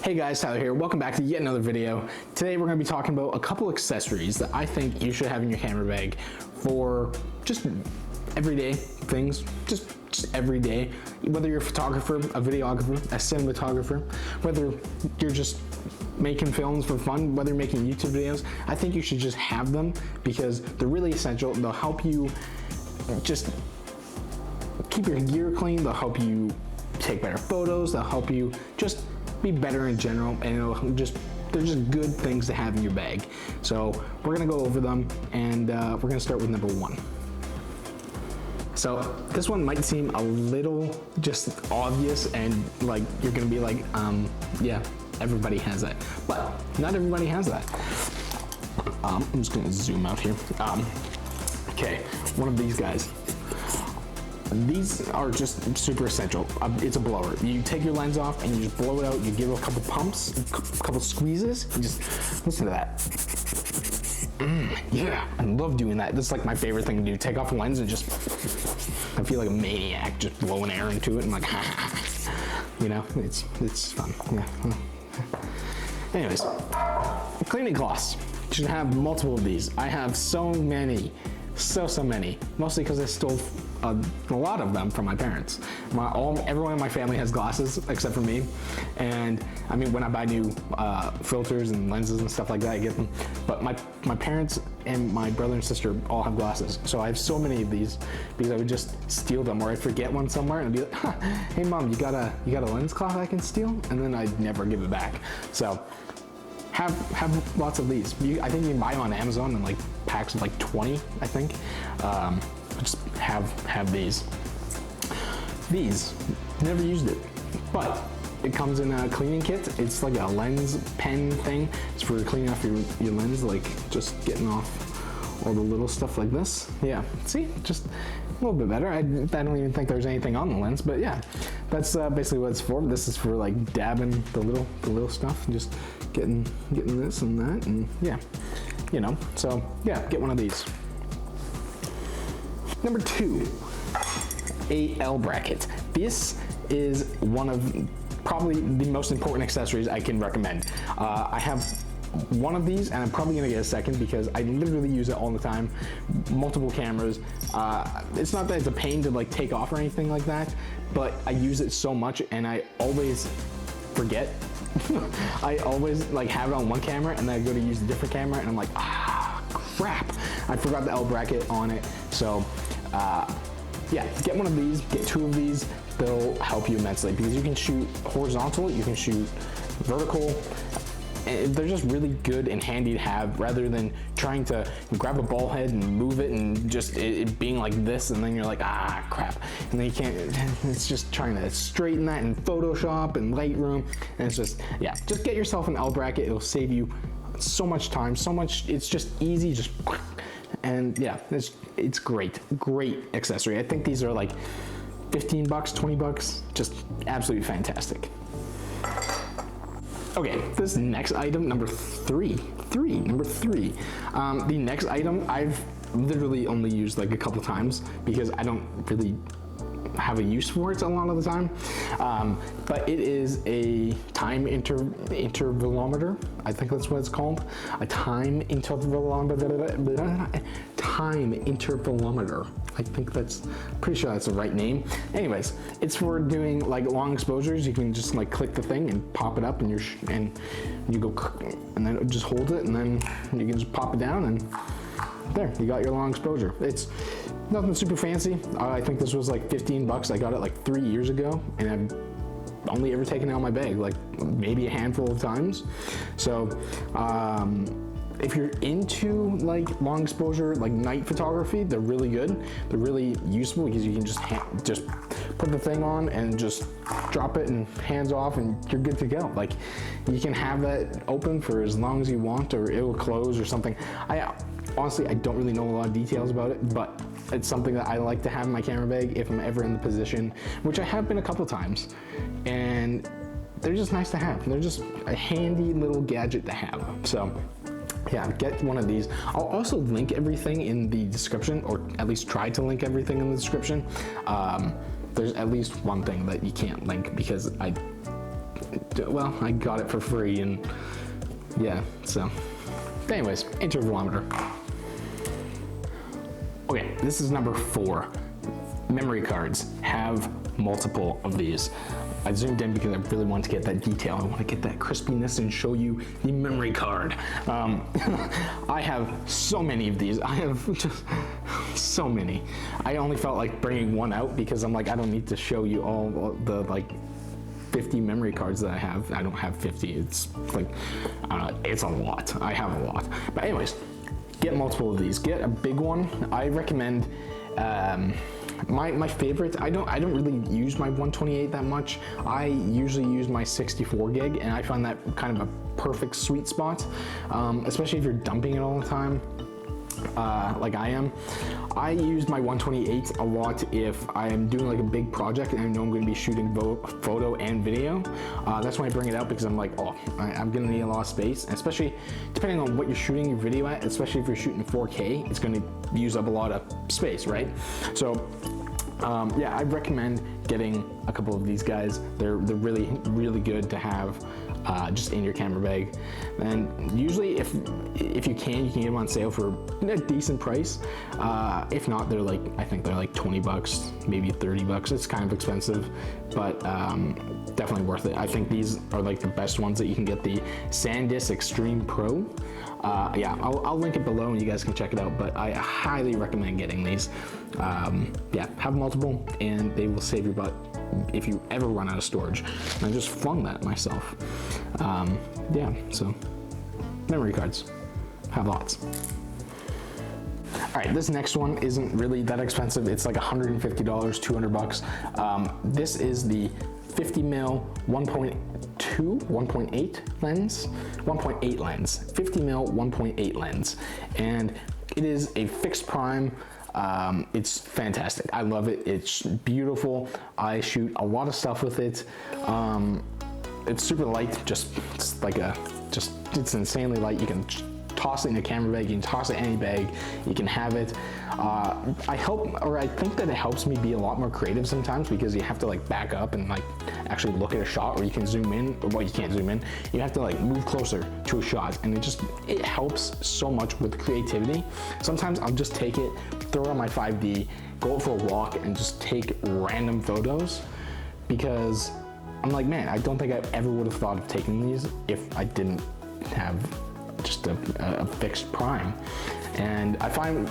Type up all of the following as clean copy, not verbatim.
Hey guys, Tyler here. Welcome back to yet another video. Today we're going to be talking about a couple accessories that I think you should have in your camera bag for just everyday things, just every day. Whether you're a photographer, a videographer, a cinematographer, whether you're just making films for fun, whether you're making YouTube videos, I think you should just have them because they're really essential. They'll help you just keep your gear clean. They'll help you take better photos. They'll help you just be better in general, and they're just good things to have in your bag. So we're gonna go over them, and we're gonna start with number one. So this one might seem a little just obvious, and like you're gonna be like, yeah, everybody has that, but not everybody has that. I'm just gonna zoom out here. Okay, one of these guys. These are just super essential. It's a blower. You take your lens off and you just blow it out. You give it a couple pumps, a couple squeezes, and just listen to that. Yeah, I love doing that. That's like my favorite thing to do. Take off a lens and just, I feel like a maniac just blowing air into it and like, you know, it's fun. Yeah. Anyways, cleaning cloths. You should have multiple of these. I have so many, so many, mostly because I stole a lot of them from my parents. Everyone in my family has glasses except for me, and I mean, when I buy new filters and lenses and stuff like that, I get them. But my parents and my brother and sister all have glasses, so I have so many of these because I would just steal them, or I'd forget one somewhere and I'd be like, "Hey mom, you got a lens cloth I can steal?" And then I'd never give it back. So have lots of these. I think you can buy them on Amazon in like packs of like 20, I think. Just have these. These, never used it, but it comes in a cleaning kit. It's like a lens pen thing. It's for cleaning off your lens, like just getting off all the little stuff like this. Yeah, see, just a little bit better. I don't even think there's anything on the lens, but yeah, that's basically what it's for. This is for like dabbing the little stuff, and just getting this and that, and yeah, you know. So yeah, get one of these. Number two, a L bracket. This is one of probably the most important accessories I can recommend. I have one of these, and I'm probably gonna get a second because I literally use it all the time. Multiple cameras. It's not that it's a pain to like take off or anything like that, but I use it so much and I always forget. I always like have it on one camera and then I go to use a different camera and I'm like, crap, I forgot the L bracket on it. So yeah, get one of these, get two of these. They'll help you immensely because you can shoot horizontal, you can shoot vertical. And they're just really good and handy to have rather than trying to grab a ball head and move it and just it being like this, and then you're like, crap, and then you can't. It's just trying to straighten that in Photoshop and Lightroom, and it's just, yeah, just get yourself an L bracket. It'll save you so much time, so much. It's just easy, just, and yeah, it's great accessory. I think these are like 15 bucks, 20 bucks, just absolutely fantastic. Okay, this next item, number three. The next item I've literally only used like a couple times because I don't really have a use for it a lot of the time. But it is a time intervalometer. I think that's what it's called. A time intervalometer. I think that's, pretty sure that's the right name. Anyways, it's for doing like long exposures. You can just like click the thing and pop it up, and you go, and then just hold it, and then you can just pop it down, and there, you got your long exposure. It's nothing super fancy. I think this was like 15 bucks. I got it like 3 years ago, and I've only ever taken it out of my bag like maybe a handful of times. So if you're into like long exposure, like night photography, they're really good. They're really useful because you can just put the thing on and just drop it and hands off and you're good to go. Like you can have that open for as long as you want, or it will close or something. Honestly, I don't really know a lot of details about it, but it's something that I like to have in my camera bag if I'm ever in the position, which I have been a couple times, and they're just nice to have. They're just a handy little gadget to have. So yeah, get one of these. I'll also link everything in the description, or at least try to link everything in the description. There's at least one thing that you can't link because well, I got it for free, and yeah, so. Anyways, intervalometer. Okay, this is number 4. Memory cards. Have multiple of these. I zoomed in because I really want to get that detail. I want to get that crispiness and show you the memory card. I have so many of these. I have just so many. I only felt like bringing one out because I'm like, I don't need to show you all the like 50 memory cards that I have. I don't have 50. It's like, it's a lot. I have a lot. But anyways, get multiple of these. Get a big one. I recommend, my favorite, I don't really use my 128 that much. I usually use my 64 gig, and I find that kind of a perfect sweet spot, especially if you're dumping it all the time. Like I am. I use my 128 a lot if I am doing like a big project and I know I'm going to be shooting photo and video. That's when I bring it out, because I'm like, oh, I'm going to need a lot of space, and especially depending on what you're shooting your video at, especially if you're shooting 4K, it's going to use up a lot of space, right? So yeah, I recommend getting a couple of these guys. They're really, really good to have just in your camera bag. And usually if you can get them on sale for a decent price. If not, they're like, I think they're like 20 bucks, maybe 30 bucks. It's kind of expensive, but definitely worth it. I think these are like the best ones that you can get. The SanDisk Extreme Pro. Yeah, I'll link it below and you guys can check it out, but I highly recommend getting these. Yeah, have multiple and they will save your butt if you ever run out of storage. And I just flung that myself. Yeah, so memory cards, have lots. All right, this next one isn't really that expensive. It's like $150, 200 bucks. This is the 50mm 1.8 lens, 50mm 1.8 lens, and it is a fixed prime. It's fantastic. I love it. It's beautiful. I shoot a lot of stuff with it. It's super light. It's insanely light. You can toss it in a camera bag. You can toss it in any bag. You can have it. I think that it helps me be a lot more creative sometimes, because you have to like back up and like actually look at a shot, or you can zoom in, or well, you can't zoom in. You have to like move closer to a shot, and it helps so much with creativity. Sometimes I'll just take it, throw it on my 5D, go for a walk, and just take random photos, because I'm like, man, I don't think I ever would have thought of taking these if I didn't have just a fixed prime. And I find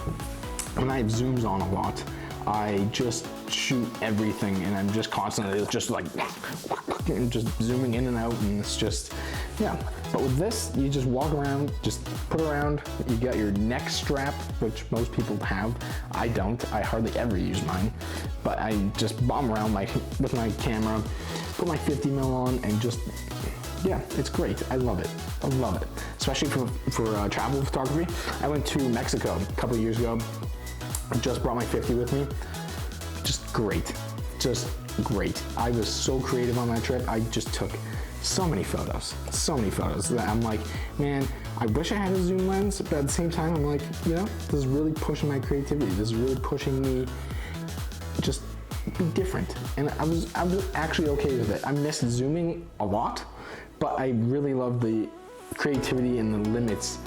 when I have zooms on a lot, I just shoot everything, and I'm just constantly just like and just zooming in and out, and it's just, yeah. But with this, you just walk around, just put around, you got your neck strap, which most people have. I don't, I hardly ever use mine, but I just bomb around with my camera, put my 50mm on, and just, yeah, it's great. I love it. I love it, especially for travel photography. I went to Mexico a couple of years ago. I just brought my 50 with me. Just great. Just great. I was so creative on that trip. I just took so many photos that I'm like, man, I wish I had a zoom lens, but at the same time, I'm like, you know, this is really pushing my creativity. This is really pushing me just be different. And I was actually okay with it. I missed zooming a lot, but I really love the creativity and the limits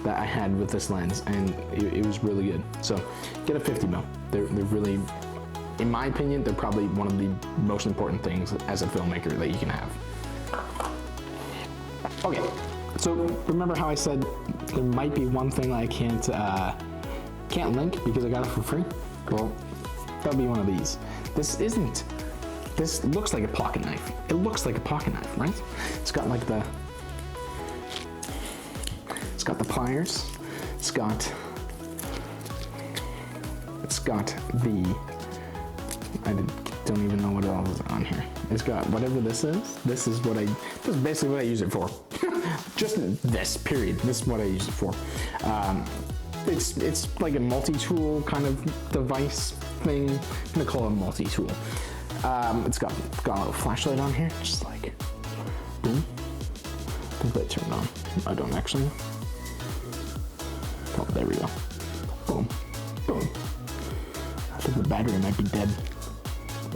that I had with this lens, and it was really good. So get a 50mm. They're really, in my opinion, they're probably one of the most important things as a filmmaker that you can have. Okay, so remember how I said there might be one thing I can't link because I got it for free? Well, that'll be one of these. This looks like a pocket knife. It looks like a pocket knife, right? It's got like it's got the pliers. It's got the, I don't even know what else is on here. It's got whatever this is. This is basically what I use it for. Just this, period. This is what I use it for. It's like a multi-tool kind of device thing. I'm gonna call it a multi-tool. It's got a little flashlight on here, just like, boom. I think that turned on. I don't actually. Oh, there we go. Boom, boom. I think the battery might be dead,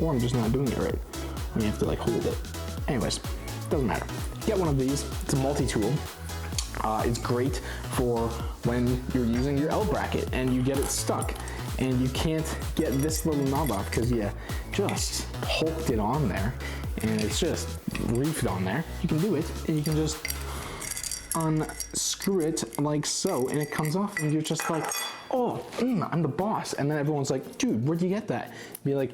or I'm just not doing it right. You have to like hold it. Anyways, doesn't matter. Get one of these. It's a multi-tool. It's great for when you're using your L bracket and you get it stuck and you can't get this little knob off because you just poked it on there and it's just reefed on there. You can do it and you can just unscrew it like so and it comes off and you're just like, oh, I'm the boss. And then everyone's like, dude, where'd you get that? Be like,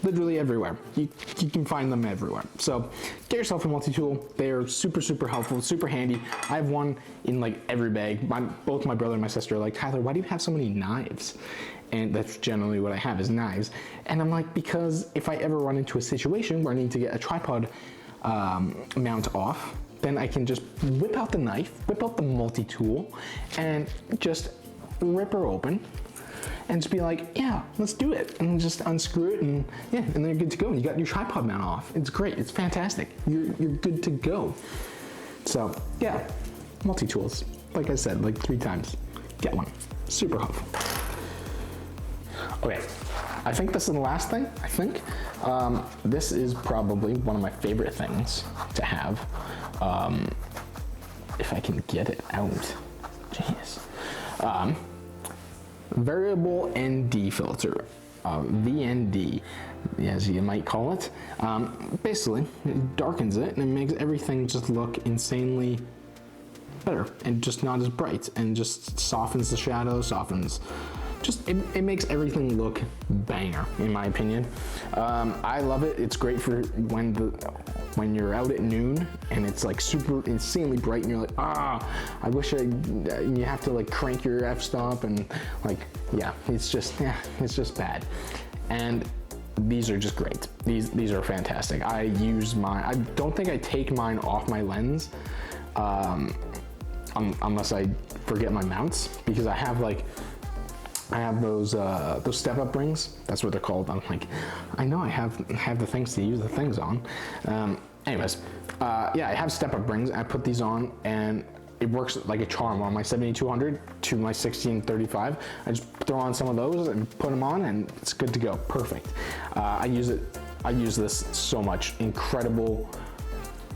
literally everywhere. You can find them everywhere. So get yourself a multi-tool. They're super, super helpful, super handy. I have one in like every bag. Both my brother and my sister are like, Tyler, why do you have so many knives? And that's generally what I have is knives. And I'm like, because if I ever run into a situation where I need to get a tripod mount off, then I can just whip out the knife, whip out the multi-tool, and just rip her open. And just be like, yeah, let's do it. And just unscrew it and yeah, and then you're good to go. And you got your tripod mount off. It's great, it's fantastic. You're good to go. So yeah, multi-tools. Like I said, like 3 times, get one. Super helpful. Okay, I think this is the last thing, I think. This is probably one of my favorite things to have. If I can get it out, jeez. Variable ND filter, VND, as you might call it. Basically, it darkens it and it makes everything just look insanely better and just not as bright and just softens the shadows, it makes everything look banger, in my opinion. I love it. It's great for when you're out at noon and it's like super insanely bright and you're like, I wish you have to like crank your f-stop and like, yeah, it's just bad. And these are just great. These are fantastic. I use mine. I don't think I take mine off my lens unless I forget my mounts, because I have those step-up rings. That's what they're called. I'm like, I know I have the things to use the things on. Anyways, yeah, I have step-up rings. I put these on, and it works like a charm on my 7200 to my 1635. I just throw on some of those and put them on, and it's good to go. Perfect. I use this so much. Incredible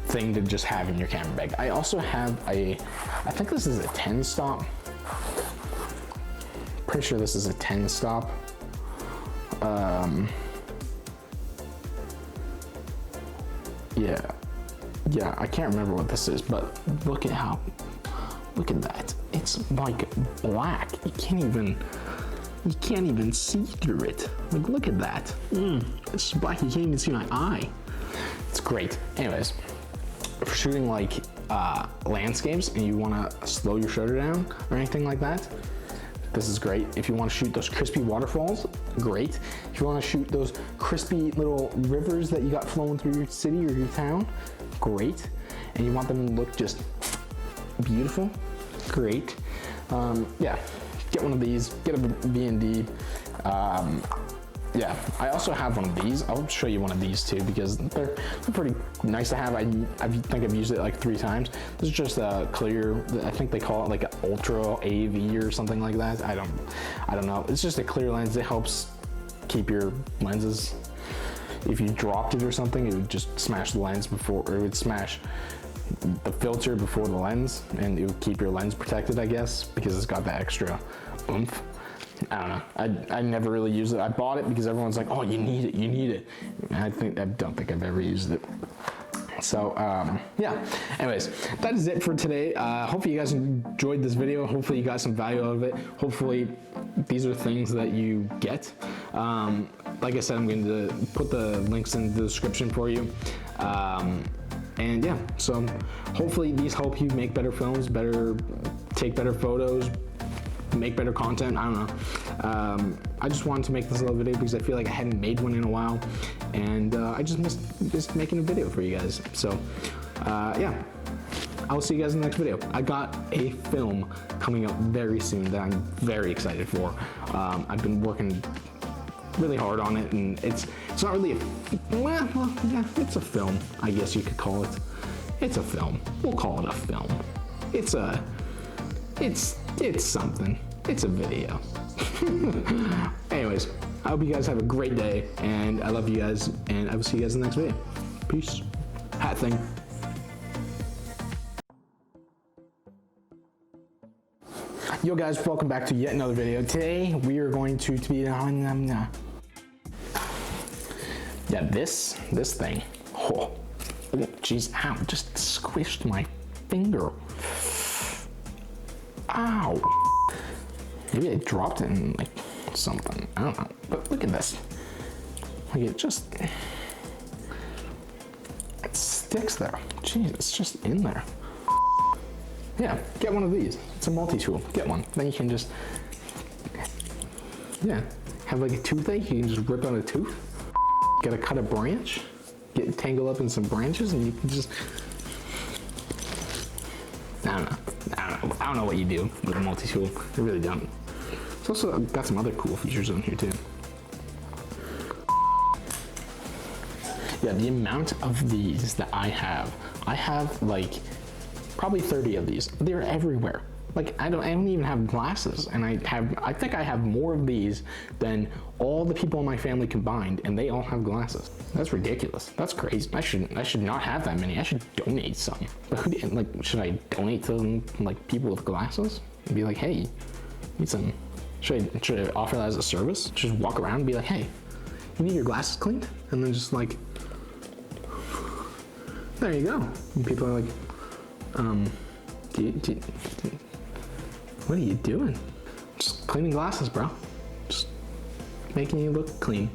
thing to just have in your camera bag. I also have I think this is a 10 stop. Pretty sure this is a 10 stop. Yeah, I can't remember what this is, but look at that. It's like black. You can't even see through it. Like, look at that. It's black, you can't even see my eye. It's great. Anyways, for shooting like landscapes and you wanna slow your shutter down or anything like that, this is great. If you want to shoot those crispy waterfalls, great. If you want to shoot those crispy little rivers that you got flowing through your city or your town, great. And you want them to look just beautiful, great. Yeah, get one of these, get a VND. Yeah, I also have one of these. I'll show you one of these too because they're pretty nice to have. I think I've used it like 3 times. This is just a clear, I think they call it like an Ultra AV or something like that. I don't know. It's just a clear lens. It helps keep your lenses. If you dropped it or something, it would just smash the lens before, or it would smash the filter before the lens, and it would keep your lens protected, I guess, because it's got that extra oomph. I don't know. I never really used it. I bought it because everyone's like, oh, you need it. I don't think I've ever used it. So yeah, anyways, that is it for today. Hopefully you guys enjoyed this video. Hopefully you got some value out of it. Hopefully these are things that you get. Like I said, I'm going to put the links in the description for you. And yeah, so hopefully these help you make better films, take better photos, make better content. I don't know. I just wanted to make this little video because I feel like I hadn't made one in a while, and I just missed making a video for you guys. So yeah, I'll see you guys in the next video. I got a film coming up very soon that I'm very excited for. I've been working really hard on it, and it's not really well, yeah, it's a film, I guess you could call it. It's a film. We'll call it a film. It's something. It's a video. Anyways, I hope you guys have a great day, and I love you guys, and I will see you guys in the next video. Peace. that thing. Yo guys, welcome back to yet another video. Today we are going to be yeah, this thing. Oh jeez, ow, just squished my finger. Ow. Maybe I dropped it in like something. I don't know. But look at this. Like it sticks there. Jeez, it's just in there. Yeah, get one of these. It's a multi-tool. Get one. Then you can just, yeah, have like a toothache. You can just rip out a tooth. Gotta cut a branch. Get tangled up in some branches, and you can just. I don't know what you do with a multi-tool. I really don't. It's also got some other cool features on here too. Yeah, the amount of these that I have like probably 30 of these. They're everywhere. Like I don't even have glasses, and I think I have more of these than all the people in my family combined, and they all have glasses. That's ridiculous. That's crazy. I should not have that many. I should donate some. But who, like, should I donate to like people with glasses and be like, hey, need some? Should I offer that as a service? Just walk around and be like, hey, you need your glasses cleaned, and then just like, there you go. And people are like, what are you doing? Just cleaning glasses, bro. Just making you look clean.